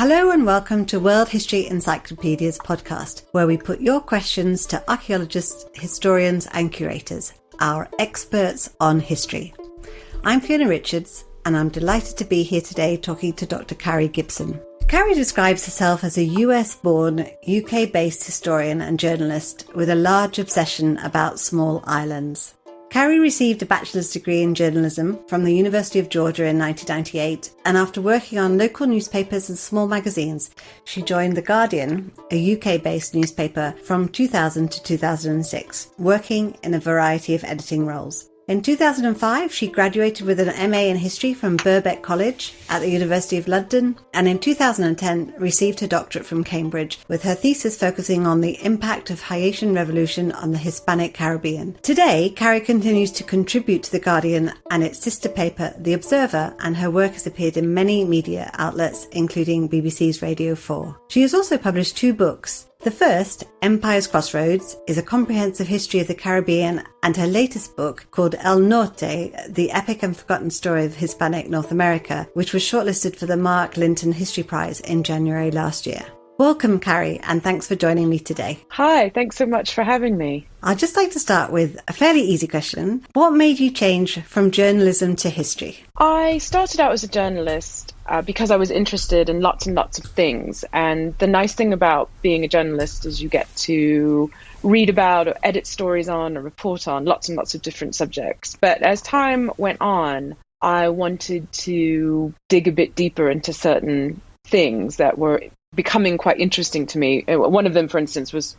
Hello and welcome to World History Encyclopedia's podcast, where we put your questions to archaeologists, historians and curators, our experts on history. I'm Fiona Richards and I'm delighted to be here today talking to Dr. Carrie Gibson. Carrie describes herself as a US-born, UK-based historian and journalist with a large obsession about small islands. Carrie received a bachelor's degree in journalism from the University of Georgia in 1998, and after working on local newspapers and small magazines, she joined The Guardian, a UK-based newspaper, from 2000 to 2006, working in a variety of editing roles. In 2005, she graduated with an MA in History from Birkbeck College at the University of London, and in 2010 received her doctorate from Cambridge, with her thesis focusing on the impact of Haitian Revolution on the Hispanic Caribbean. Today, Carrie continues to contribute to The Guardian and its sister paper, The Observer, and her work has appeared in many media outlets, including BBC's Radio 4. She has also published 2 books. The first, Empire's Crossroads, is a comprehensive history of the Caribbean, and her latest book, called El Norte, the epic and forgotten story of Hispanic North America, which was shortlisted for the Mark Linton History Prize in January last year. Welcome, Carrie, and thanks for joining me today. Hi, thanks so much for having me. I'd just like to start with a fairly easy question. What made you change from journalism to history? I started out as a journalist because I was interested in lots and lots of things. And the nice thing about being a journalist is you get to read about or edit stories on or report on lots and lots of different subjects. But as time went on, I wanted to dig a bit deeper into certain things that were becoming quite interesting to me. One of them, for instance, was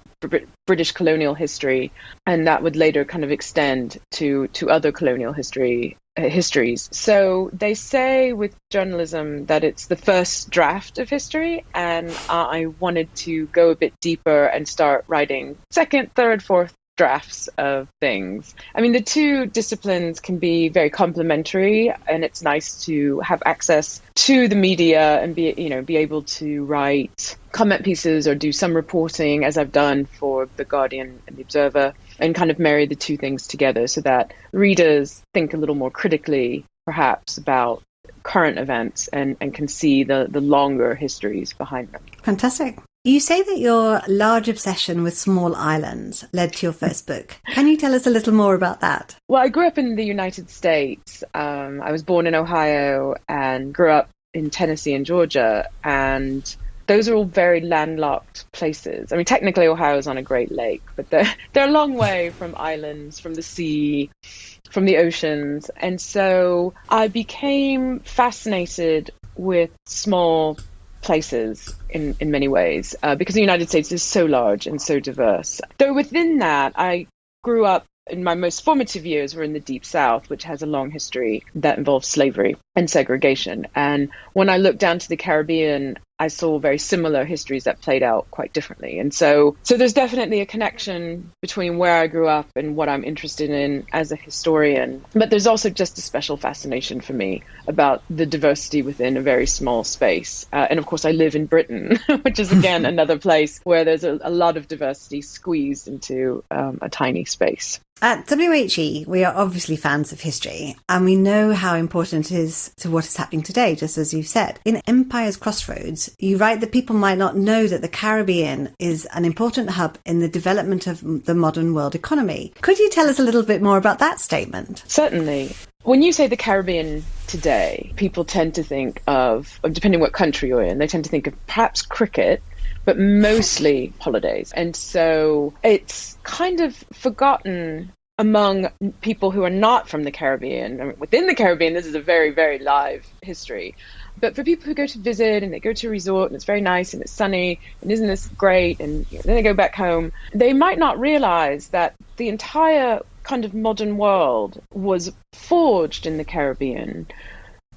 British colonial history, and that would later kind of extend to other colonial histories. So they say with journalism that it's the first draft of history, and I wanted to go a bit deeper and start writing second, third, fourth drafts of things. I mean, the two disciplines can be very complementary, and it's nice to have access to the media and be able to write comment pieces or do some reporting, as I've done for The Guardian and The Observer, and kind of marry the two things together so that readers think a little more critically, perhaps, about current events and can see the longer histories behind them. Fantastic. You say that your large obsession with small islands led to your first book. Can you tell us a little more about that? Well, I grew up in the United States. I was born in Ohio and grew up in Tennessee and Georgia, and those are all very landlocked places. I mean, technically Ohio is on a Great Lake, but they're a long way from islands, from the sea, from the oceans. And so I became fascinated with small places in many ways, because the United States is so large and so diverse. Though within that, I grew up, in my most formative years were in the Deep South, which has a long history that involves slavery and segregation. And when I looked down to the Caribbean, I saw very similar histories that played out quite differently. And so there's definitely a connection between where I grew up and what I'm interested in as a historian. But there's also just a special fascination for me about the diversity within a very small space. And of course, I live in Britain, which is, again, another place where there's a lot of diversity squeezed into a tiny space. At WHE, we are obviously fans of history, and we know how important it is to what is happening today, just as you've said. In Empire's Crossroads, you write that people might not know that the Caribbean is an important hub in the development of the modern world economy. Could you tell us a little bit more about that statement? Certainly. When you say the Caribbean today, people tend to think of, depending what country you're in, they tend to think of perhaps cricket, but mostly holidays. And so it's kind of forgotten among people who are not from the Caribbean. I mean, within the Caribbean, this is a very, very live history. But for people who go to visit and they go to a resort and it's very nice and it's sunny and isn't this great, and then they go back home, they might not realize that the entire kind of modern world was forged in the Caribbean,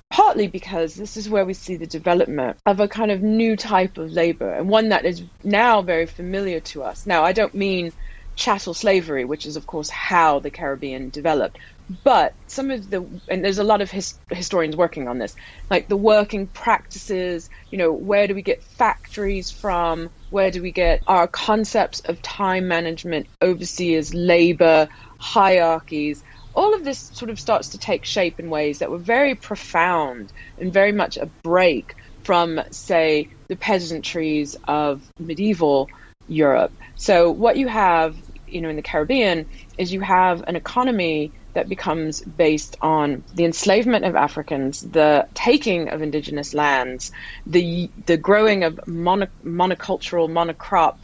partly because this is where we see the development of a kind of new type of labor, and one that is now very familiar to us. Now, I don't mean chattel slavery, which is, of course, how the Caribbean developed, but some of the, and there's a lot of historians working on this, like the working practices, where do we get factories from? Where do we get our concepts of time management, overseers, labor, hierarchies? All of this sort of starts to take shape in ways that were very profound and very much a break from, say, the peasantries of medieval Europe. So what you have, in the Caribbean is you have an economy that becomes based on the enslavement of Africans, the taking of indigenous lands, the growing of monocultural, monocrop,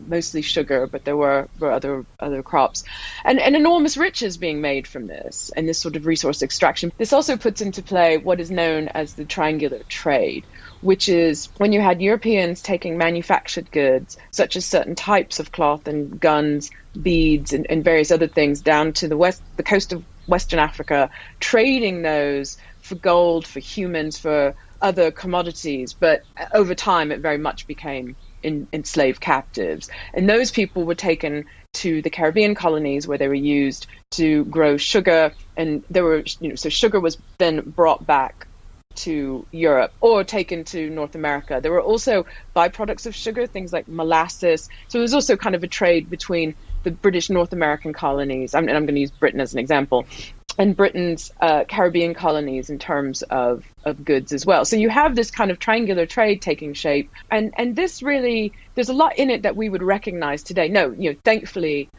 mostly sugar, but there were other crops, and enormous riches being made from this and this sort of resource extraction. This also puts into play what is known as the triangular trade, which is when you had Europeans taking manufactured goods, such as certain types of cloth and guns, beads, and various other things, down to the coast of Western Africa, trading those for gold, for humans, for other commodities. But over time, it very much became enslaved captives. And those people were taken to the Caribbean colonies where they were used to grow sugar. And so sugar was then brought back to Europe or taken to North America. There were also byproducts of sugar, things like molasses. So it was also kind of a trade between the British North American colonies, and I'm going to use Britain as an example, and Britain's Caribbean colonies in terms of goods as well. So you have this kind of triangular trade taking shape, and this really, there's a lot in it that we would recognize today. No, thankfully,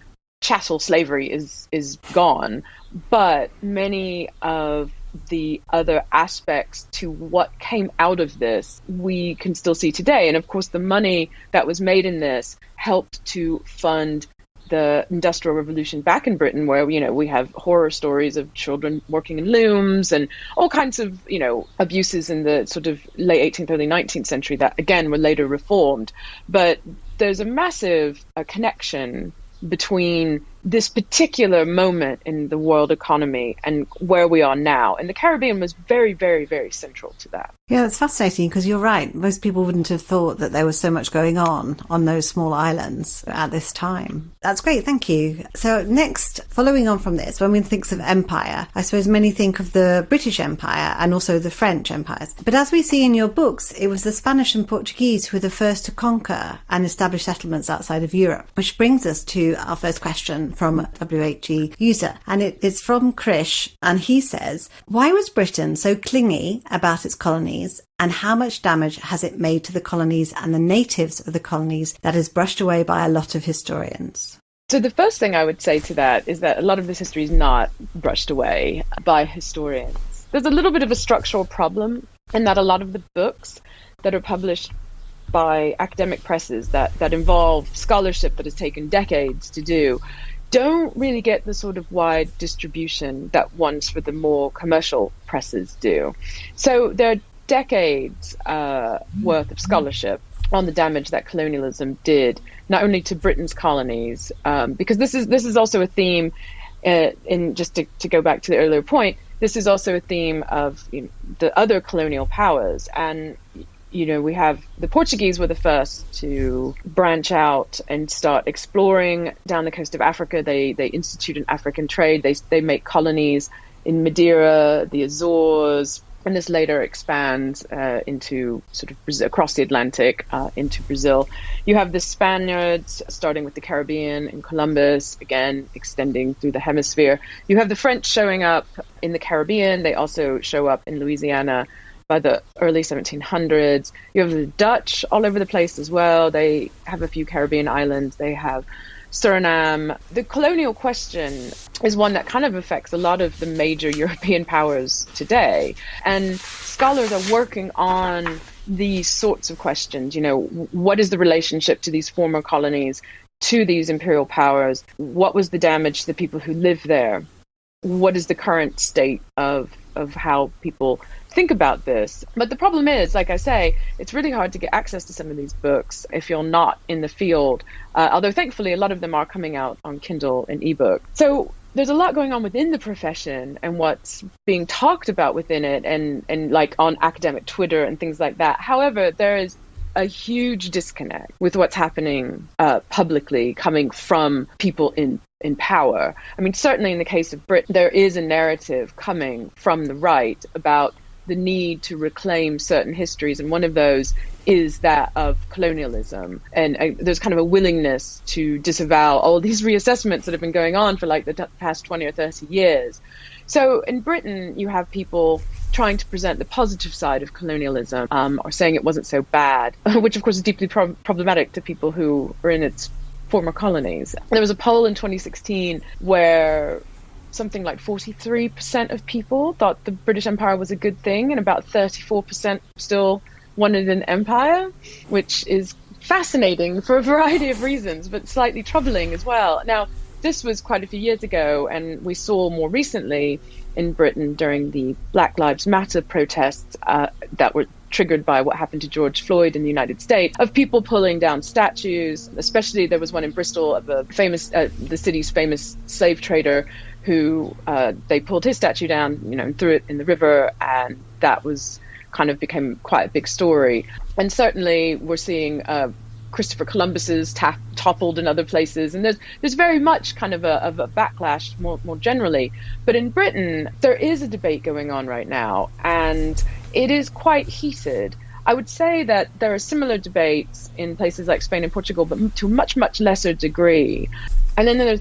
chattel slavery is gone, but many of the other aspects to what came out of this we can still see today. And of course, the money that was made in this helped to fund the Industrial Revolution back in Britain, where we have horror stories of children working in looms and all kinds of abuses in the sort of late 18th, early 19th century that again were later reformed. But there's a massive connection between this particular moment in the world economy and where we are now. And the Caribbean was very, very, very central to that. Yeah, that's fascinating, because you're right. Most people wouldn't have thought that there was so much going on those small islands at this time. That's great. Thank you. So next, following on from this, when one thinks of empire, I suppose many think of the British Empire and also the French empires. But as we see in your books, it was the Spanish and Portuguese who were the first to conquer and establish settlements outside of Europe, which brings us to our first question from a WHE user. And it's from Krish. And he says, why was Britain so clingy about its colonies? And how much damage has it made to the colonies and the natives of the colonies that is brushed away by a lot of historians? So the first thing I would say to that is that a lot of this history is not brushed away by historians. There's a little bit of a structural problem in that a lot of the books that are published by academic presses that involve scholarship that has taken decades to do don't really get the sort of wide distribution that ones for the more commercial presses do. So there are decades worth of scholarship on the damage that colonialism did, not only to Britain's colonies, because this is also a theme. In just to go back to the earlier point, this is also a theme of the other colonial powers. And we have the Portuguese were the first to branch out and start exploring down the coast of Africa. They institute an African trade. They make colonies in Madeira, the Azores, and this later expands into sort of Brazil, across the Atlantic into Brazil. You have the Spaniards starting with the Caribbean and Columbus, again extending through the hemisphere. You have the French showing up in the Caribbean. They also show up in Louisiana by the early 1700s. You have the Dutch all over the place as well. They have a few Caribbean islands. They have Suriname. The colonial question is one that kind of affects a lot of the major European powers today. And scholars are working on these sorts of questions. What is the relationship to these former colonies, to these imperial powers? What was the damage to the people who live there? What is the current state of how people think about this? But the problem is, like I say, it's really hard to get access to some of these books if you're not in the field, although thankfully a lot of them are coming out on Kindle and ebook. So there's a lot going on within the profession and what's being talked about within it and like on academic Twitter and things like that. However, there is a huge disconnect with what's happening publicly coming from people in power. I mean, certainly in the case of Britain, there is a narrative coming from the right about the need to reclaim certain histories, and one of those is that of colonialism. And there's kind of a willingness to disavow all these reassessments that have been going on for like the past 20 or 30 years. So in Britain, you have people trying to present the positive side of colonialism, or saying it wasn't so bad, which of course is deeply problematic to people who are in its former colonies. There was a poll in 2016 where something like 43% of people thought the British Empire was a good thing, and about 34% still wanted an empire, which is fascinating for a variety of reasons, but slightly troubling as well. Now, this was quite a few years ago, and we saw more recently in Britain during the Black Lives Matter protests that were triggered by what happened to George Floyd in the United States, of people pulling down statues. Especially there was one in Bristol of a famous, the city's famous slave trader, who they pulled his statue down, and threw it in the river, and that was kind of became quite a big story. And certainly we're seeing Christopher Columbus's toppled in other places, and there's very much kind of a backlash more generally. But in Britain, there is a debate going on right now, and it is quite heated. I would say that there are similar debates in places like Spain and Portugal, but to a much, much lesser degree. And then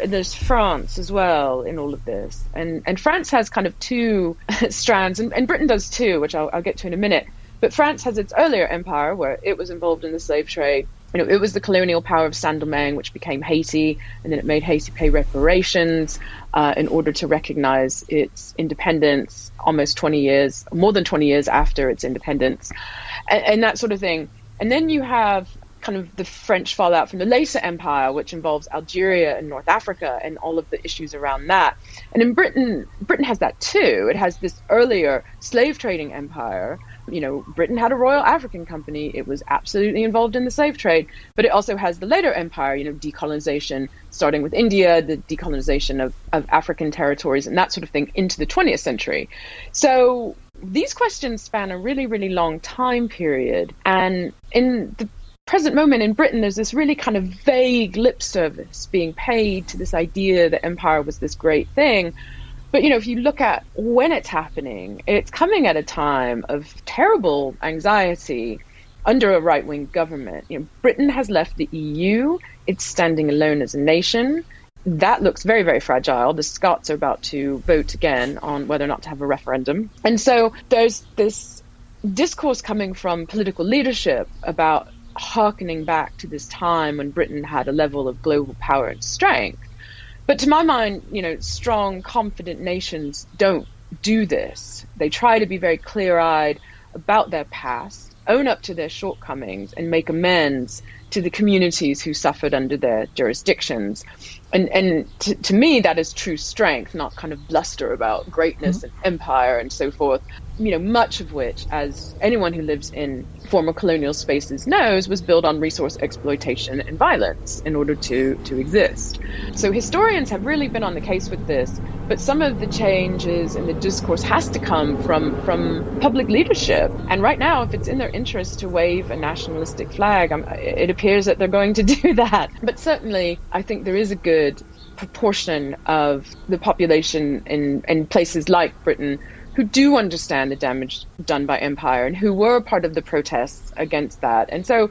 there's France as well in all of this. And France has kind of two strands, and Britain does too, which I'll get to in a minute. But France has its earlier empire where it was involved in the slave trade. It was the colonial power of Saint-Domingue, which became Haiti, and then it made Haiti pay reparations in order to recognize its independence almost more than 20 years after its independence, and that sort of thing. And then you have kind of the French fallout from the later empire, which involves Algeria and North Africa and all of the issues around that. And in Britain has that too. It has this earlier slave trading empire. Britain had a Royal African Company. It was absolutely involved in the slave trade, but it also has the later empire, decolonization, starting with India, the decolonization of African territories and that sort of thing into the 20th century. So these questions span a really, really long time period. And in the present moment in Britain, there's this really kind of vague lip service being paid to this idea that empire was this great thing. But, if you look at when it's happening, it's coming at a time of terrible anxiety under a right-wing government. Britain has left the EU. It's standing alone as a nation. That looks very, very fragile. The Scots are about to vote again on whether or not to have a referendum. And so there's this discourse coming from political leadership about harkening back to this time when Britain had a level of global power and strength. But to my mind, strong, confident nations don't do this. They try to be very clear-eyed about their past, own up to their shortcomings, and make amends to the communities who suffered under their jurisdictions. And to me, that is true strength, not kind of bluster about greatness and empire and so forth, much of which, as anyone who lives in former colonial spaces knows, was built on resource exploitation and violence in order to exist. So historians have really been on the case with this, but some of the changes in the discourse has to come from public leadership. And right now, if it's in their interest to wave a nationalistic flag, it appears that they're going to do that. But certainly, I think there is a good proportion of the population in places like Britain who do understand the damage done by empire and who were part of the protests against that. And so,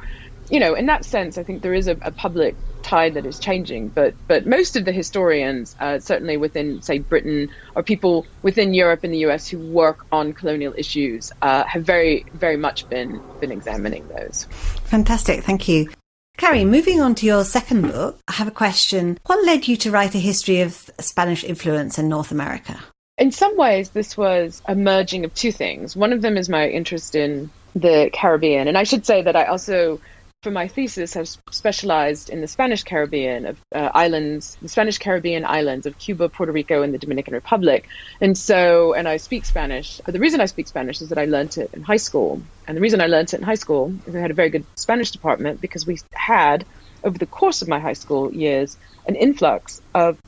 in that sense, I think there is a public tide that is changing. But most of the historians, certainly within, say, Britain, or people within Europe and the US who work on colonial issues, have very, very much been examining those. Fantastic. Thank you. Carrie, moving on to your second book, I have a question. What led you to write a history of Spanish influence in North America? In some ways, this was a merging of two things. One of them is my interest in the Caribbean. And I should say that I also, for my thesis, have specialized in the Spanish Caribbean of islands, the Spanish Caribbean islands of Cuba, Puerto Rico, and the Dominican Republic. And I speak Spanish. But the reason I speak Spanish is that I learned it in high school. And the reason I learned it in high school is I had a very good Spanish department because we had, over the course of my high school years, an influx of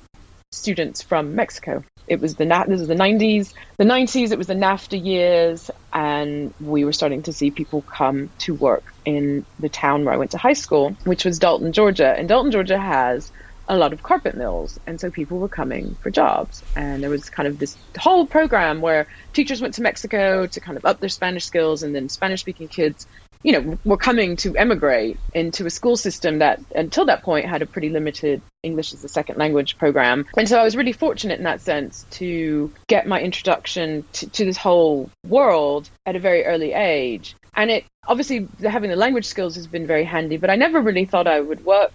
students from Mexico. This was the 90s. The 90s, it was the NAFTA years, and we were starting to see people come to work in the town where I went to high school, which was Dalton, Georgia. And Dalton, Georgia has a lot of carpet mills, and so people were coming for jobs. And there was kind of this whole program where teachers went to Mexico to kind of up their Spanish skills, and then Spanish-speaking kids were coming to emigrate into a school system that until that point had a pretty limited English as a second language program. And so I was really fortunate in that sense to get my introduction to this whole world at a very early age. And it obviously having the language skills has been very handy, but I never really thought I would work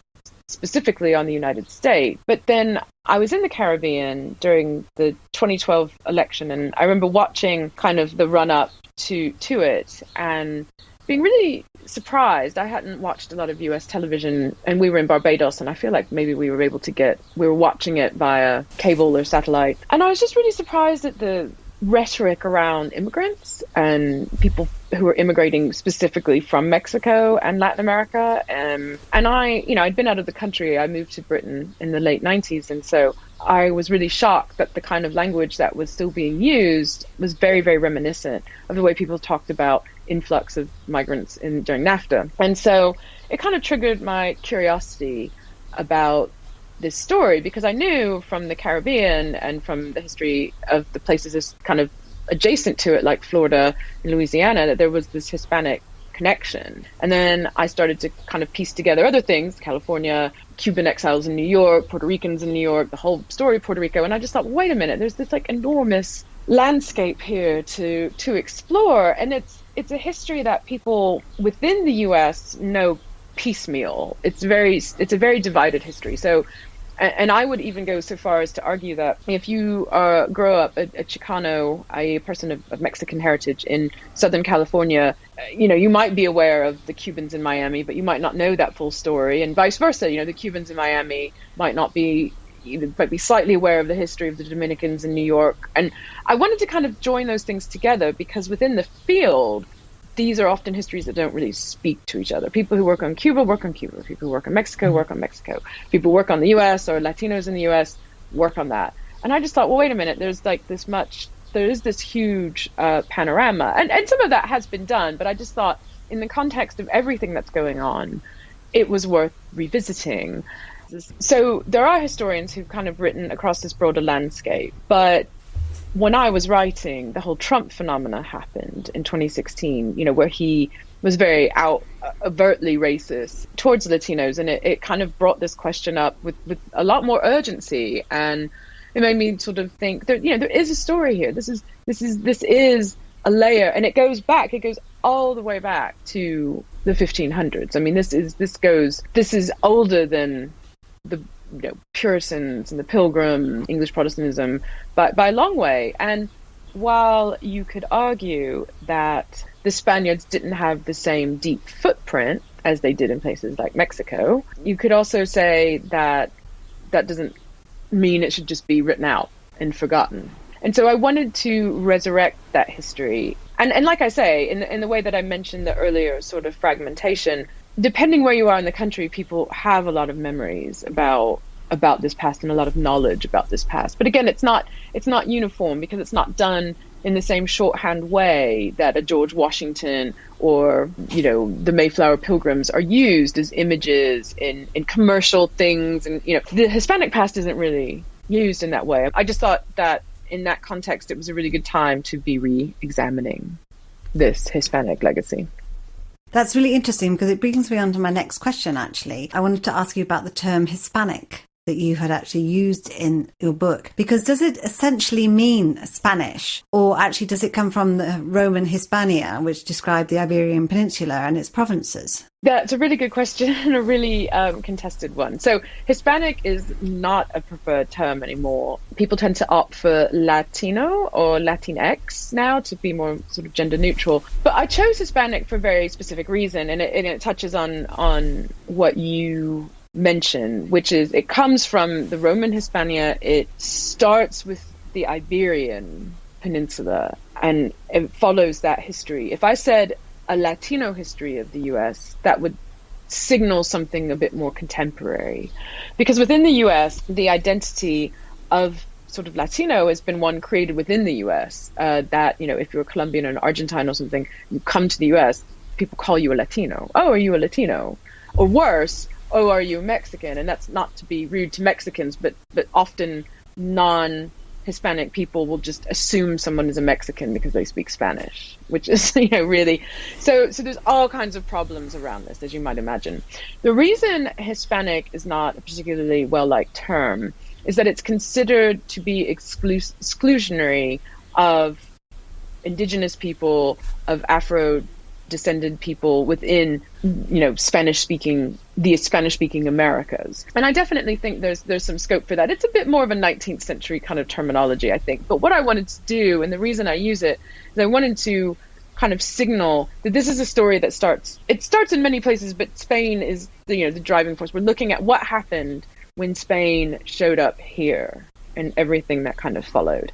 specifically on the United States. But then I was in the Caribbean during the 2012 election, and I remember watching kind of the run up to it and being really surprised. I hadn't watched a lot of US television, and we were in Barbados, and I feel like maybe we were watching it via cable or satellite. And I was just really surprised at the rhetoric around immigrants and people who are immigrating specifically from Mexico and Latin America. And I'd been out of the country. I moved to Britain in the late 90s. And so I was really shocked that the kind of language that was still being used was very, very reminiscent of the way people talked about influx of migrants during NAFTA. And so it kind of triggered my curiosity about this story, because I knew from the Caribbean and from the history of the places that's kind of adjacent to it, like Florida and Louisiana, that there was this Hispanic connection. And then I started to kind of piece together other things: California, Cuban exiles in New York, Puerto Ricans in New York, the whole story of Puerto Rico. And I just thought, wait a minute, there's this like enormous landscape here to explore. And it's a history that people within the US know piecemeal. It's a very divided history. So, and I would even go so far as to argue that if you grow up a Chicano, a person of Mexican heritage in Southern California, you might be aware of the Cubans in Miami, but you might not know that full story, and vice versa. The Cubans in Miami might be slightly aware of the history of the Dominicans in New York. And I wanted to kind of join those things together, because within the field, these are often histories that don't really speak to each other. People who work on Cuba work on Cuba. People who work on Mexico work on Mexico. People who work on the U.S. or Latinos in the U.S. work on that. And I just thought, well, wait a minute, there is this huge panorama. And some of that has been done, but I just thought in the context of everything that's going on, it was worth revisiting. So there are historians who've kind of written across this broader landscape, but when I was writing, the whole Trump phenomena happened in 2016, where he was very overtly racist towards Latinos. And it kind of brought this question up with a lot more urgency. And it made me sort of think that, there is a story here. This is a layer, and it goes all the way back to the 1500s. I mean, this is older than the Puritans and the Pilgrim, English Protestantism, but by a long way. And while you could argue that the Spaniards didn't have the same deep footprint as they did in places like Mexico, you could also say that doesn't mean it should just be written out and forgotten. And so I wanted to resurrect that history. And like I say, in the way that I mentioned the earlier sort of fragmentation, depending where you are in the country, people have a lot of memories about this past and a lot of knowledge about this past. But again, it's not uniform, because it's not done in the same shorthand way that a George Washington or, the Mayflower Pilgrims are used as images in commercial things. And, the Hispanic past isn't really used in that way. I just thought that in that context, it was a really good time to be re-examining this Hispanic legacy. That's really interesting, because it brings me on to my next question, actually. I wanted to ask you about the term Hispanic that you had actually used in your book, because does it essentially mean Spanish, or actually does it come from the Roman Hispania, which described the Iberian Peninsula and its provinces? That's a really good question, and a really contested one. So Hispanic is not a preferred term anymore. People tend to opt for Latino or Latinx now to be more sort of gender neutral. But I chose Hispanic for a very specific reason, and it touches on what you mention, which is it comes from the Roman Hispania. It starts with the Iberian Peninsula, and it follows that history. If I said a Latino history of the US, that would signal something a bit more contemporary, because within the US, the identity of sort of Latino has been one created within the US, that, if you're a Colombian or an Argentine or something, you come to the US, people call you a Latino. Oh, are you a Latino? Or worse, oh, are you Mexican? And that's not to be rude to Mexicans, but often Hispanic people will just assume someone is a Mexican because they speak Spanish, which is, really. So there's all kinds of problems around this, as you might imagine. The reason Hispanic is not a particularly well-liked term is that it's considered to be exclusionary of indigenous people, of Afro-descended people within, the Spanish-speaking Americas. And I definitely think there's some scope for that. It's a bit more of a 19th century kind of terminology, I think. But what I wanted to do, and the reason I use it, is I wanted to kind of signal that this is a story that starts in many places, but Spain is the driving force. We're looking at what happened when Spain showed up here and everything that kind of followed.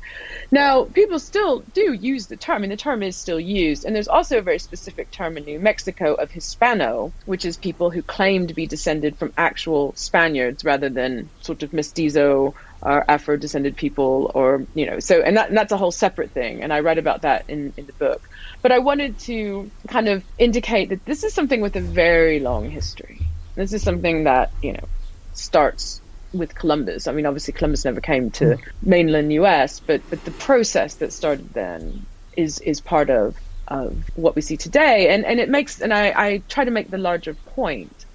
Now, people still do use the term, and the term is still used. And there's also a very specific term in New Mexico of Hispano, which is people who claim to be descended from actual Spaniards rather than sort of mestizo or Afro-descended people, or, and that's a whole separate thing. And I write about that in the book. But I wanted to kind of indicate that this is something with a very long history. This is something that, starts with Columbus. I mean, obviously Columbus never came to mainland US, but the process that started then is part of what we see today. And it makes, and I try to make the larger point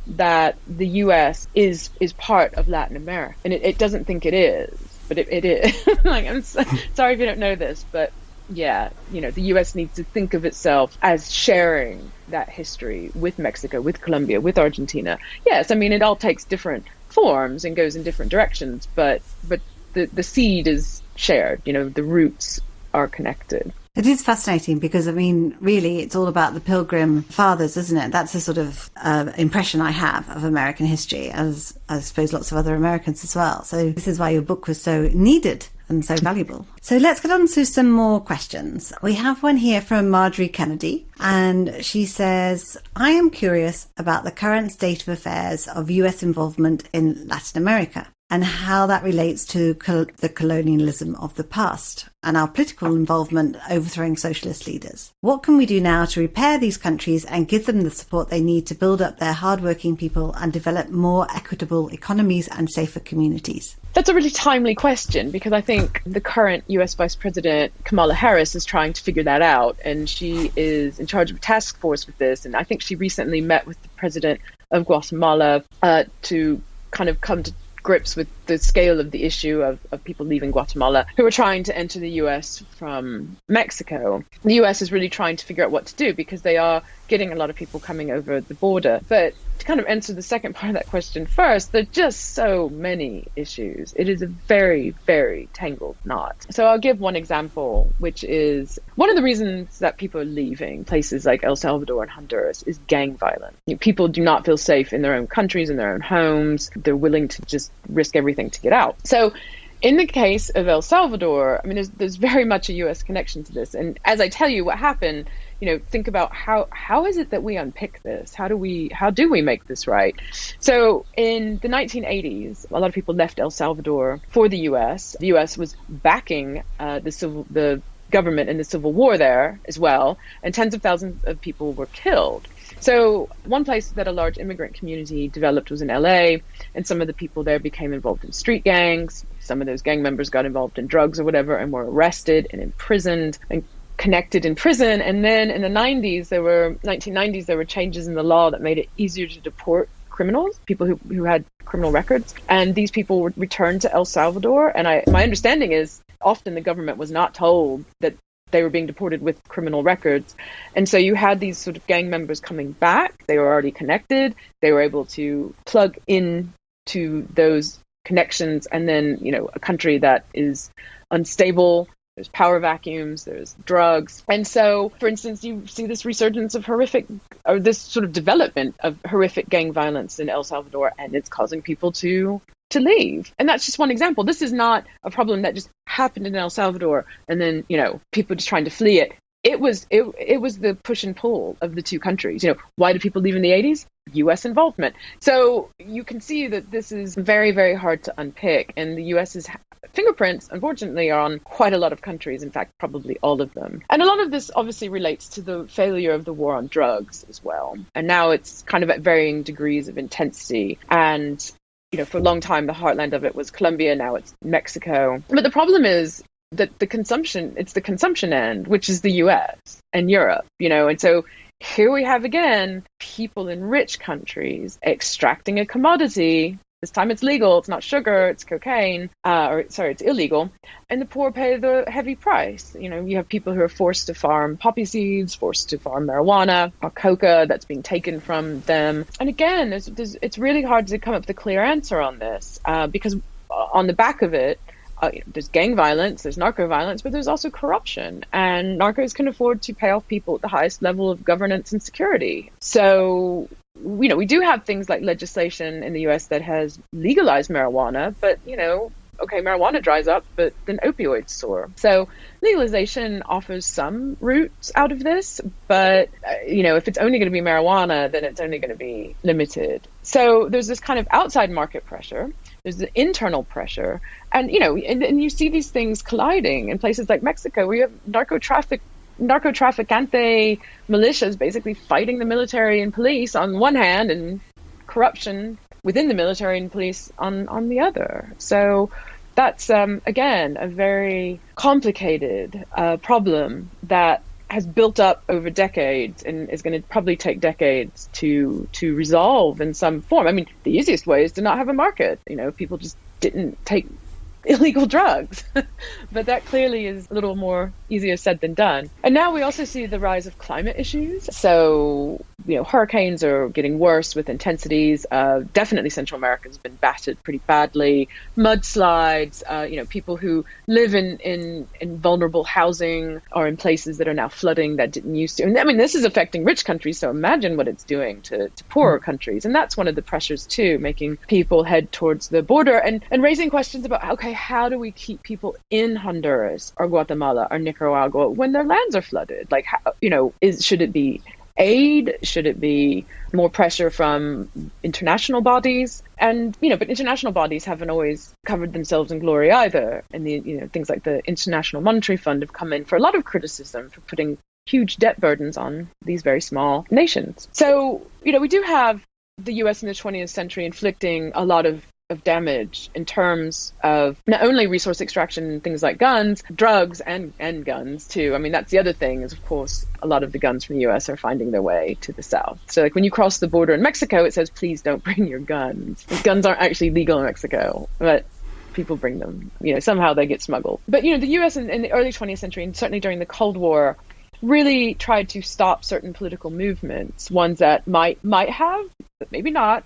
that the US is part of Latin America. And it doesn't think it is, but it is. I'm sorry if you don't know this, but yeah, the US needs to think of itself as sharing that history with Mexico, with Colombia, with Argentina. Yes, I mean, it all takes different forms and goes in different directions, but the seed is shared, the roots are connected. It is fascinating because, I mean, really, it's all about the Pilgrim Fathers, isn't it? That's the sort of impression I have of American history, as I suppose lots of other Americans as well. So this is why your book was so needed and so valuable. So let's get on to some more questions. We have one here from Marjorie Kennedy, and she says, I am curious about the current state of affairs of US involvement in Latin America and how that relates to the colonialism of the past and our political involvement overthrowing socialist leaders. What can we do now to repair these countries and give them the support they need to build up their hardworking people and develop more equitable economies and safer communities? That's a really timely question, because I think the current US Vice President, Kamala Harris, is trying to figure that out. And she is in charge of a task force with this. And I think she recently met with the president of Guatemala to kind of come to grips with the scale of the issue of people leaving Guatemala who are trying to enter the US from Mexico. The US is really trying to figure out what to do because they are getting a lot of people coming over the border. But to kind of answer the second part of that question first, there are just so many issues. It is a very, very tangled knot. So I'll give one example, which is one of the reasons that people are leaving places like El Salvador and Honduras is gang violence. People do not feel safe in their own countries, in their own homes. They're willing to just risk everything to get out. So in the case of El Salvador, I mean, there's very much a U.S. connection to this. And as I tell you what happened, think about how is it that we unpick this? How do we make this right? So in the 1980s, a lot of people left El Salvador for the U.S. The U.S. was backing the government in the civil war there as well, and tens of thousands of people were killed. So one place that a large immigrant community developed was in LA, and some of the people there became involved in street gangs. Some of those gang members got involved in drugs or whatever and were arrested and imprisoned and connected in prison. And then in the 1990s, there were changes in the law that made it easier to deport criminals, people who had criminal records. And these people were returned to El Salvador. And my understanding is often the government was not told that they were being deported with criminal records. And so you had these sort of gang members coming back. They were already connected. They were able to plug in to those connections. And then, a country that is unstable, there's power vacuums, there's drugs. And so, for instance, you see this resurgence of this sort of development of horrific gang violence in El Salvador, and it's causing people to leave. And that's just one example. This is not a problem that just happened in El Salvador and then, people just trying to flee it. It was the push and pull of the two countries. Why did people leave in the 80s? U.S. involvement. So you can see that this is very, very hard to unpick. And the U.S.'s fingerprints, unfortunately, are on quite a lot of countries, in fact, probably all of them. And a lot of this obviously relates to the failure of the war on drugs as well. And now it's kind of at varying degrees of intensity. And for a long time, the heartland of it was Colombia. Now it's Mexico. But the problem is that it's the consumption end, which is the US and Europe, and so here we have again people in rich countries extracting a commodity. This time it's legal. It's not sugar. It's cocaine. It's illegal. And the poor pay the heavy price. You have people who are forced to farm poppy seeds, forced to farm marijuana or coca that's being taken from them. And again, it's really hard to come up with a clear answer on this because on the back of it, there's gang violence, there's narco violence, but there's also corruption. And narcos can afford to pay off people at the highest level of governance and security. So we do have things like legislation in the US that has legalized marijuana, but, okay, marijuana dries up, but then opioids soar. So legalization offers some routes out of this, but, if it's only going to be marijuana, then it's only going to be limited. So there's this kind of outside market pressure. There's the internal pressure. And, and you see these things colliding in places like Mexico, where you have narcotraficante militias basically fighting the military and police on one hand and corruption within the military and police on the other. So that's, again, a very complicated problem that has built up over decades and is going to probably take decades to resolve in some form. I mean, the easiest way is to not have a market. People just didn't take illegal drugs. But that clearly is a little more easier said than done. And now we also see the rise of climate issues. So, hurricanes are getting worse with intensities. Definitely Central America has been battered pretty badly. Mudslides, people who live in vulnerable housing or in places that are now flooding that didn't used to. And I mean, this is affecting rich countries, so imagine what it's doing to poorer countries. And that's one of the pressures too, making people head towards the border and raising questions about, okay, how do we keep people in Honduras or Guatemala or Nicaragua when their lands are flooded? Like, how, should it be aid? Should it be more pressure from international bodies? And, but international bodies haven't always covered themselves in glory either. And things like the International Monetary Fund have come in for a lot of criticism for putting huge debt burdens on these very small nations. So, we do have the US in the 20th century inflicting a lot of damage in terms of not only resource extraction, things like guns, drugs, and guns too. I mean, that's the other thing is, of course, a lot of the guns from the US are finding their way to the South. So like when you cross the border in Mexico, it says, please don't bring your guns. Guns aren't actually legal in Mexico, but people bring them. Somehow they get smuggled. But, the US in the early 20th century, and certainly during the Cold War, really tried to stop certain political movements, ones that might have, but maybe not,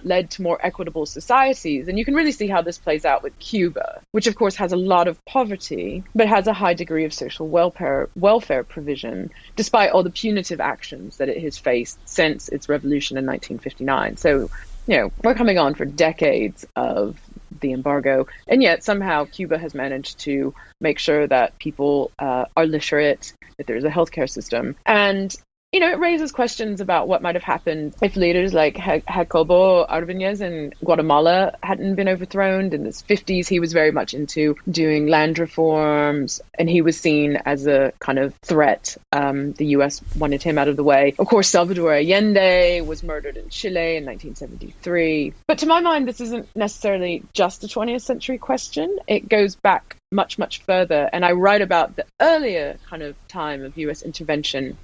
led to more equitable societies. And you can really see how this plays out with Cuba, which of course has a lot of poverty, but has a high degree of social welfare provision, despite all the punitive actions that it has faced since its revolution in 1959. So, we're coming on for decades of the embargo, and yet somehow Cuba has managed to make sure that people are literate, that there's a healthcare system. And it raises questions about what might have happened if leaders like Jacobo Arbenez in Guatemala hadn't been overthrown. In the 50s, he was very much into doing land reforms, and he was seen as a kind of threat. The U.S. wanted him out of the way. Of course, Salvador Allende was murdered in Chile in 1973. But to my mind, this isn't necessarily just a 20th century question. It goes back much, much further. And I write about the earlier kind of time of U.S. intervention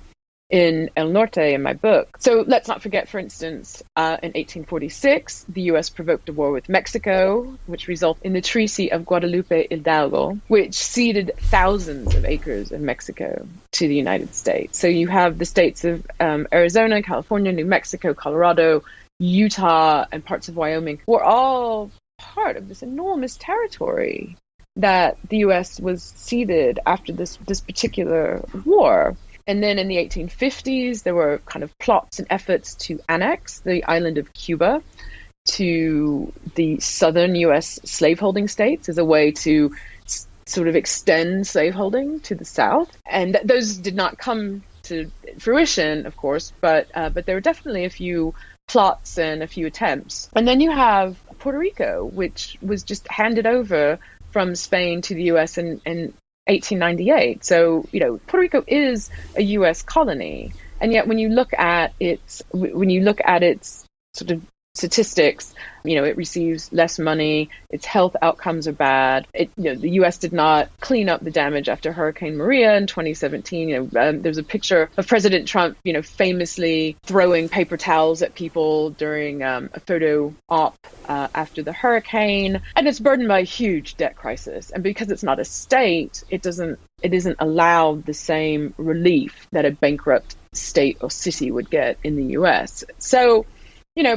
in El Norte in my book. So let's not forget, for instance, in 1846, the U.S. provoked a war with Mexico, which resulted in the Treaty of Guadalupe Hidalgo, which ceded thousands of acres of Mexico to the United States. So you have the states of Arizona, California, New Mexico, Colorado, Utah, and parts of Wyoming were all part of this enormous territory that the U.S. was ceded after this particular war. And then in the 1850s, there were kind of plots and efforts to annex the island of Cuba to the southern U.S. slaveholding states as a way to sort of extend slaveholding to the South. And those did not come to fruition, of course, but there were definitely a few plots and a few attempts. And then you have Puerto Rico, which was just handed over from Spain to the U.S. in 1898. So, Puerto Rico is a U.S. colony, and yet when you look at its sort of statistics, it receives less money, its health outcomes are bad. The U.S. did not clean up the damage after Hurricane Maria in 2017. There's a picture of President Trump, famously throwing paper towels at people during a photo op after the hurricane. And it's burdened by a huge debt crisis. And because it's not a state, it isn't allowed the same relief that a bankrupt state or city would get in the U.S. So,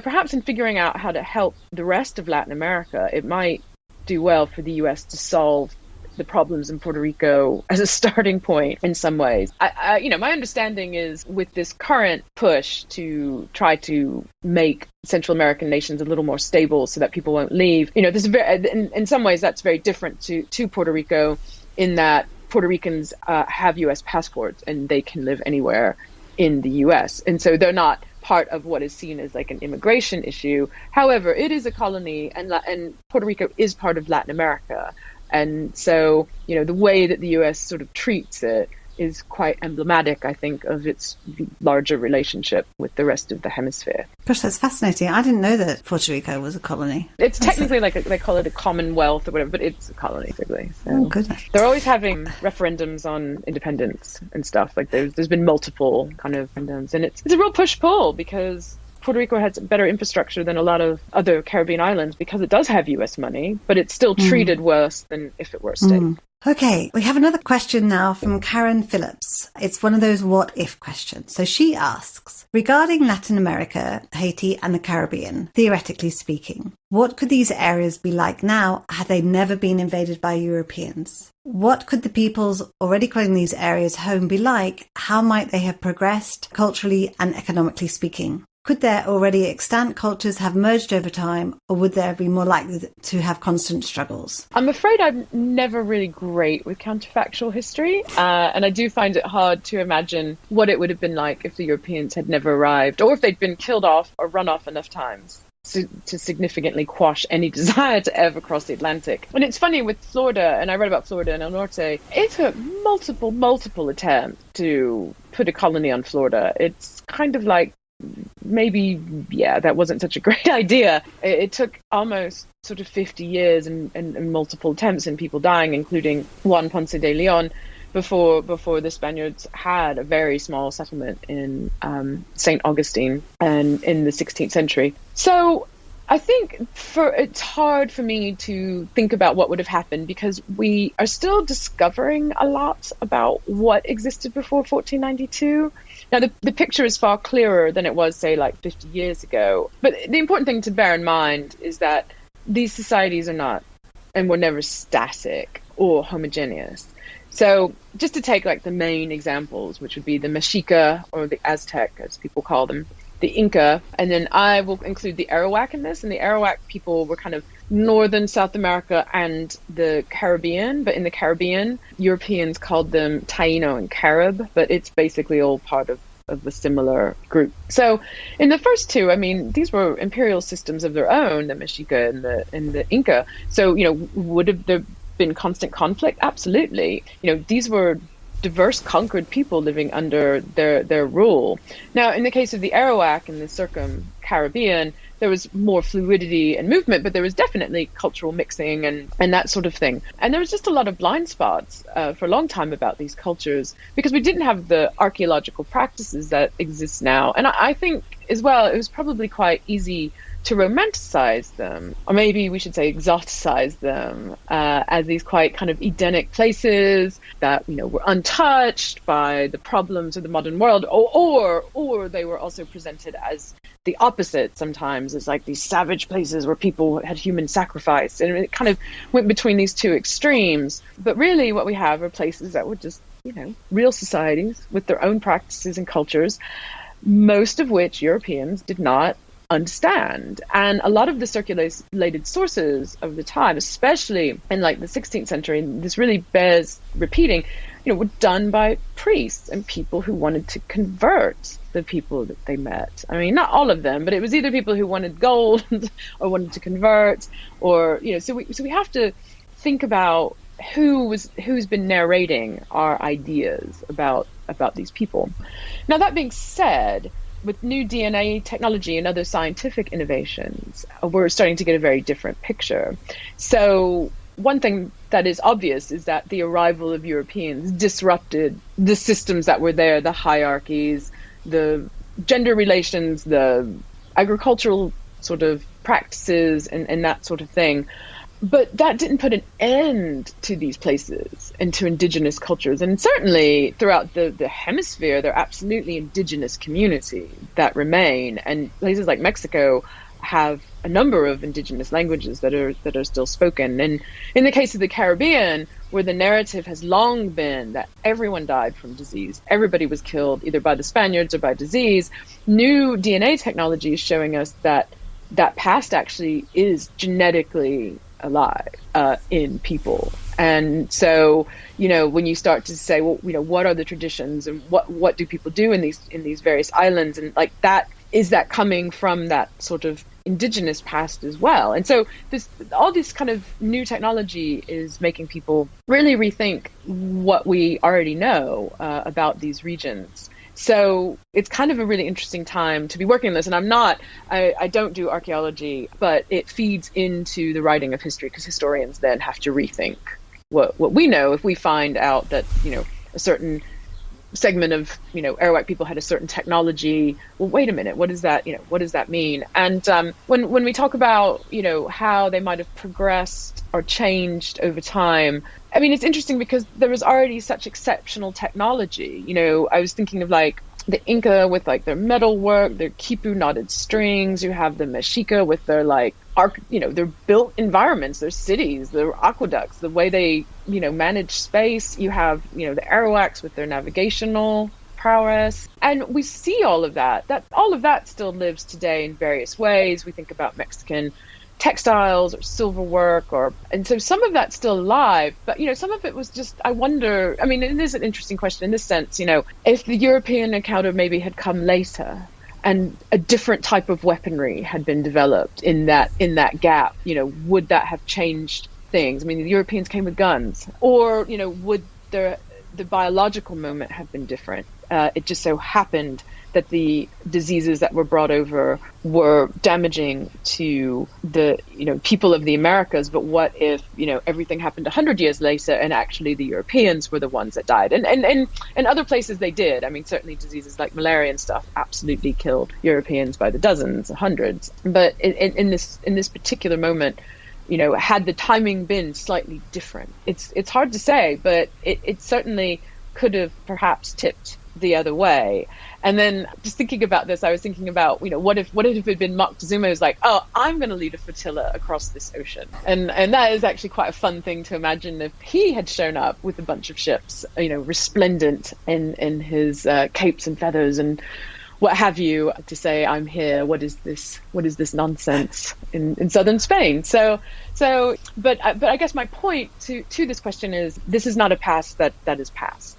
perhaps in figuring out how to help the rest of Latin America, it might do well for the U.S. to solve the problems in Puerto Rico as a starting point in some ways. My understanding is with this current push to try to make Central American nations a little more stable so that people won't leave, in some ways that's very different to Puerto Rico in that Puerto Ricans have U.S. passports and they can live anywhere in the U.S. And so they're not part of what is seen as like an immigration issue. However, it is a colony, and Puerto Rico is part of Latin America. And so, the way that the U.S. sort of treats it is quite emblematic, I think, of its larger relationship with the rest of the hemisphere. Gosh, that's fascinating. I didn't know that Puerto Rico was a colony. It's technically they call it a commonwealth or whatever, but it's a colony, basically. So oh, goodness. They're always having referendums on independence and stuff. Like there's been multiple kind of referendums, and it's a real push-pull because Puerto Rico has better infrastructure than a lot of other Caribbean islands because it does have U.S. money, but it's still treated worse than if it were a state. Okay, we have another question now from Karen Phillips. It's one of those what-if questions. So she asks, regarding Latin America, Haiti and the Caribbean, theoretically speaking, what could these areas be like now had they never been invaded by Europeans? What could the peoples already calling these areas home be like? How might they have progressed culturally and economically speaking? Could their already extant cultures have merged over time, or would there be more likely to have constant struggles? I'm afraid I'm never really great with counterfactual history, and I do find it hard to imagine what it would have been like if the Europeans had never arrived, or if they'd been killed off or run off enough times to significantly quash any desire to ever cross the Atlantic. And it's funny with Florida, and I read about Florida and El Norte, it took multiple attempts to put a colony on Florida. It's kind of like that wasn't such a great idea. It took almost sort of 50 years and multiple attempts and people dying, including Juan Ponce de Leon, before the Spaniards had a very small settlement in St. Augustine and in the 16th century. So I think it's hard for me to think about what would have happened because we are still discovering a lot about what existed before 1492. Now, the picture is far clearer than it was, say, like 50 years ago. But the important thing to bear in mind is that these societies are not and were never static or homogeneous. So just to take like the main examples, which would be the Mexica or the Aztec, as people call them, the Inca, and then I will include the Arawak in this. And the Arawak people were kind of northern South America and the Caribbean, but in the Caribbean, Europeans called them Taino and Carib, but it's basically all part of a similar group. So in the first two, I mean, these were imperial systems of their own, the Mexica and the Inca. So, would have there been constant conflict? Absolutely. These were diverse conquered people living under their rule. Now, in the case of the Arawak and the Circum-Caribbean, there was more fluidity and movement, but there was definitely cultural mixing and that sort of thing. And there was just a lot of blind spots for a long time about these cultures because we didn't have the archaeological practices that exist now. And I think as well, it was probably quite easy to romanticize them, or maybe we should say exoticize them, as these quite kind of Edenic places that, were untouched by the problems of the modern world, or they were also presented as the opposite sometimes, as like these savage places where people had human sacrifice, and it kind of went between these two extremes. But really what we have are places that were just, real societies with their own practices and cultures, most of which Europeans did not understand. And a lot of the circulated sources of the time, especially in like the 16th century, and this really bears repeating, were done by priests and people who wanted to convert the people that they met. I mean, not all of them, but it was either people who wanted gold or wanted to convert, or so we have to think about who's been narrating our ideas about these people. Now, that being said, with new DNA technology and other scientific innovations, we're starting to get a very different picture. So one thing that is obvious is that the arrival of Europeans disrupted the systems that were there, the hierarchies, the gender relations, the agricultural sort of practices and that sort of thing. But that didn't put an end to these places and to indigenous cultures. And certainly throughout the hemisphere, there are absolutely indigenous communities that remain. And places like Mexico have a number of indigenous languages that are still spoken. And in the case of the Caribbean, where the narrative has long been that everyone died from disease, everybody was killed either by the Spaniards or by disease, new DNA technology is showing us that that past actually is genetically alive in people. And so, when you start to say, well, what are the traditions and what do people do in these various islands, and like that, is that coming from that sort of indigenous past as well? And so all this kind of new technology is making people really rethink what we already know about these regions. So it's kind of a really interesting time to be working on this. And I don't do archaeology, but it feeds into the writing of history, because historians then have to rethink what we know. If we find out that, a certain segment of, Arawak people had a certain technology, well, wait a minute, what does that mean? And when we talk about, how they might have progressed or changed over time, I mean, it's interesting because there was already such exceptional technology. I was thinking of like the Inca with like their metalwork, their quipu knotted strings. You have the Mexica with their like their built environments, their cities, their aqueducts, the way they, manage space. You have, the Arawaks with their navigational prowess. And we see all of that still lives today in various ways. We think about Mexican textiles or silverwork, and so some of that's still alive, but some of it was just, I wonder, I mean, it is an interesting question in this sense, if the European encounter maybe had come later and a different type of weaponry had been developed in that gap, would that have changed things? I mean, the Europeans came with guns, or would the biological moment have been different? It just so happened that the diseases that were brought over were damaging to the people of the Americas. But what if everything happened 100 years later and actually the Europeans were the ones that died? And other places they did. I mean, certainly diseases like malaria and stuff absolutely killed Europeans by the dozens, hundreds. But in this particular moment, had the timing been slightly different, it's hard to say, but it certainly could have perhaps tipped the other way. And then just thinking about this, I was thinking about, what if it had been Moctezuma was like, oh, I'm going to lead a flotilla across this ocean. And that is actually quite a fun thing to imagine if he had shown up with a bunch of ships, resplendent in his capes and feathers and what have you, to say, I'm here. What is this nonsense in southern Spain? But I guess my point to this question is, this is not a past that is past.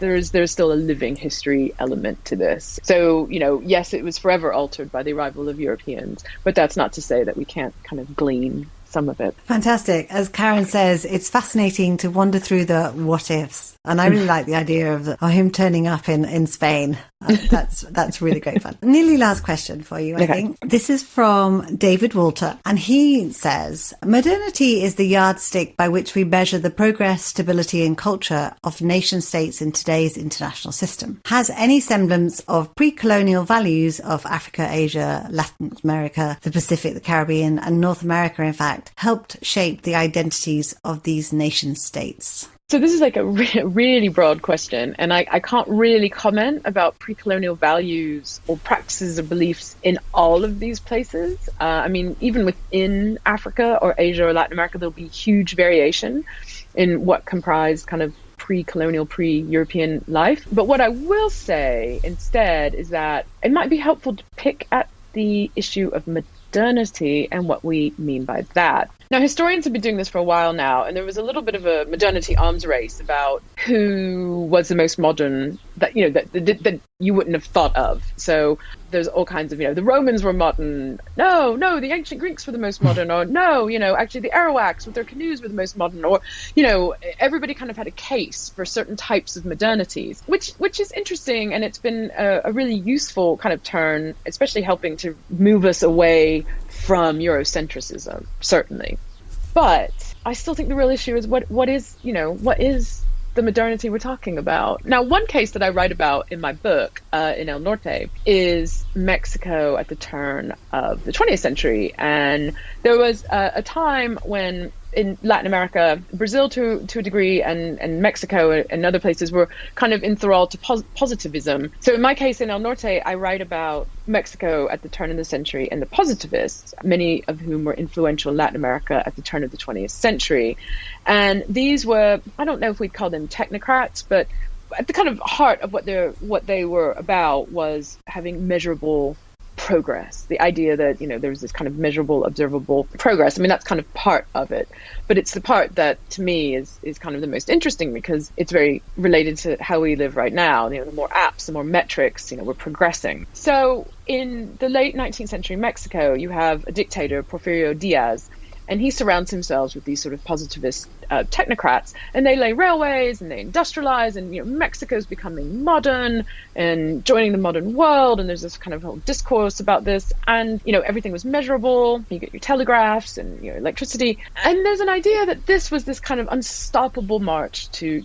There's still a living history element to this. So, yes, it was forever altered by the arrival of Europeans, but that's not to say that we can't kind of glean some of it. Fantastic. As Karen says, it's fascinating to wander through the what ifs. And I really like the idea of him turning up in Spain. That's really great fun. Nearly last question for you, I think. This is from David Walter, and he says, modernity is the yardstick by which we measure the progress, stability and culture of nation states in today's international system. Has any semblance of pre-colonial values of Africa, Asia, Latin America, the Pacific, the Caribbean and North America, in fact, helped shape the identities of these nation states? So this is like a really broad question, and I can't really comment about pre-colonial values or practices or beliefs in all of these places. I mean, even within Africa or Asia or Latin America, there'll be huge variation in what comprised kind of pre-colonial, pre-European life. But what I will say instead is that it might be helpful to pick at the issue of modernity and what we mean by that. Now, historians have been doing this for a while now, and there was a little bit of a modernity arms race about who was the most modern that you wouldn't have thought of. So there's all kinds of, the Romans were modern. No, the ancient Greeks were the most modern. Or no, actually the Arawaks with their canoes were the most modern. Or, everybody kind of had a case for certain types of modernities, which is interesting. And it's been a really useful kind of turn, especially helping to move us away from Eurocentrism, certainly. But I still think the real issue is what is the modernity we're talking about. Now, one case that I write about in my book, in El Norte, is Mexico at the turn of the 20th century. And there was a time when in Latin America, Brazil to a degree, and Mexico and other places were kind of enthralled to positivism. So in my case, in El Norte, I write about Mexico at the turn of the century and the positivists, many of whom were influential in Latin America at the turn of the 20th century. And these were, I don't know if we'd call them technocrats, but at the kind of heart of what they were about was having measurable progress, the idea that there was this kind of measurable, observable progress. I mean, that's kind of part of it, but it's the part that to me is kind of the most interesting, because it's very related to how we live right now. The more apps, the more metrics, we're progressing. So in the late 19th century Mexico, you have a dictator, Porfirio Diaz, and he surrounds himself with these sort of positivist technocrats, and they lay railways and they industrialize, and Mexico's becoming modern and joining the modern world, and there's this kind of whole discourse about this, and everything was measurable. You get your telegraphs and your electricity, and there's an idea that this was this kind of unstoppable march to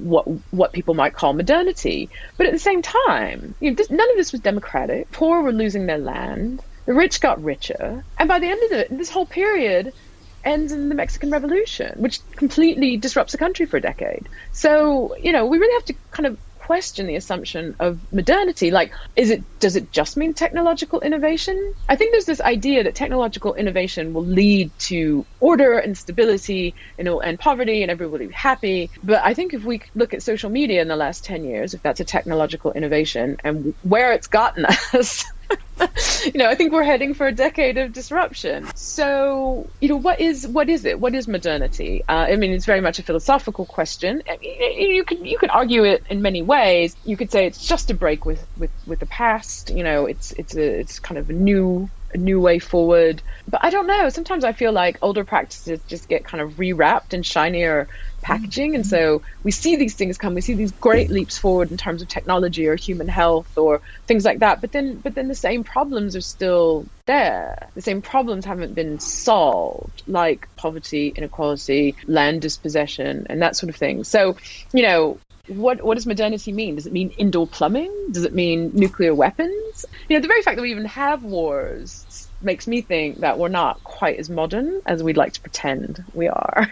what people might call modernity. But at the same time, none of this was democratic. Poor were losing their land. The rich got richer. And by the end of it, this whole period ends in the Mexican Revolution, which completely disrupts the country for a decade. So, we really have to kind of question the assumption of modernity. Like, does it just mean technological innovation? I think there's this idea that technological innovation will lead to order and stability, and poverty, and everybody will be happy. But I think if we look at social media in the last 10 years, if that's a technological innovation and where it's gotten us, I think we're heading for a decade of disruption. So, what is it? What is modernity? I mean, it's very much a philosophical question. I mean, you could argue it in many ways. You could say it's just a break with the past. It's kind of a new way forward. But I don't know. Sometimes I feel like older practices just get kind of rewrapped in shinier packaging, and so we see these things come. We see these great leaps forward in terms of technology or human health or things like that. But then the same problems are still there. The same problems haven't been solved, like poverty, inequality, land dispossession, and that sort of thing. So, what does modernity mean? Does it mean indoor plumbing? Does it mean nuclear weapons? The very fact that we even have wars makes me think that we're not quite as modern as we'd like to pretend we are.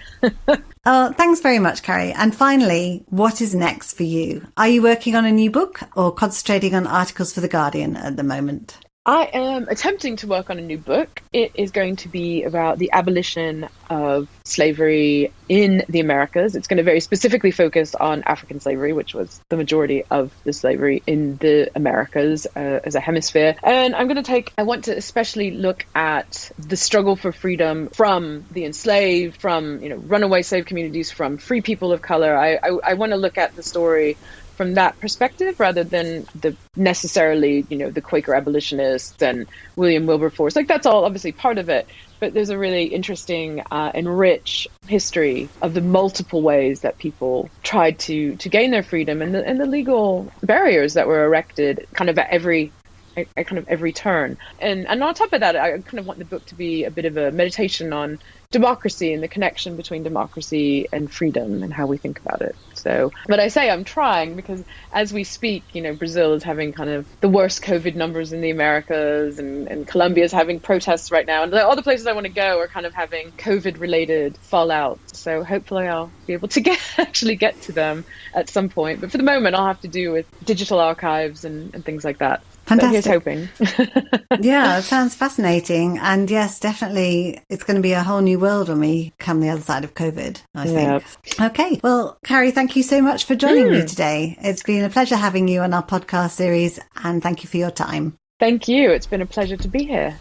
Oh, thanks very much, Carrie. And finally, what is next for you? Are you working on a new book or concentrating on articles for The Guardian at the moment? I am attempting to work on a new book. It is going to be about the abolition of slavery in the Americas. It's going to very specifically focus on African slavery, which was the majority of the slavery in the Americas as a hemisphere. And I want to especially look at the struggle for freedom from the enslaved, from runaway slave communities, from free people of color. I want to look at the story from that perspective, rather than the necessarily, the Quaker abolitionists and William Wilberforce. Like, that's all obviously part of it, but there's a really interesting and rich history of the multiple ways that people tried to gain their freedom, and the legal barriers that were erected kind of at every turn. And on top of that, I kind of want the book to be a bit of a meditation on democracy and the connection between democracy and freedom and how we think about it. So, but I say I'm trying because as we speak, Brazil is having kind of the worst COVID numbers in the Americas, and Colombia is having protests right now. And all the places I want to go are kind of having COVID-related fallout. So hopefully I'll be able to actually get to them at some point. But for the moment, I'll have to do with digital archives and things like that. Fantastic. So here's hoping. Yeah, it sounds fascinating. And yes, definitely, it's going to be a whole new world when we come the other side of COVID, I think. Okay. Well, Carrie, thank you so much for joining me today. It's been a pleasure having you on our podcast series, and thank you for your time. Thank you. It's been a pleasure to be here.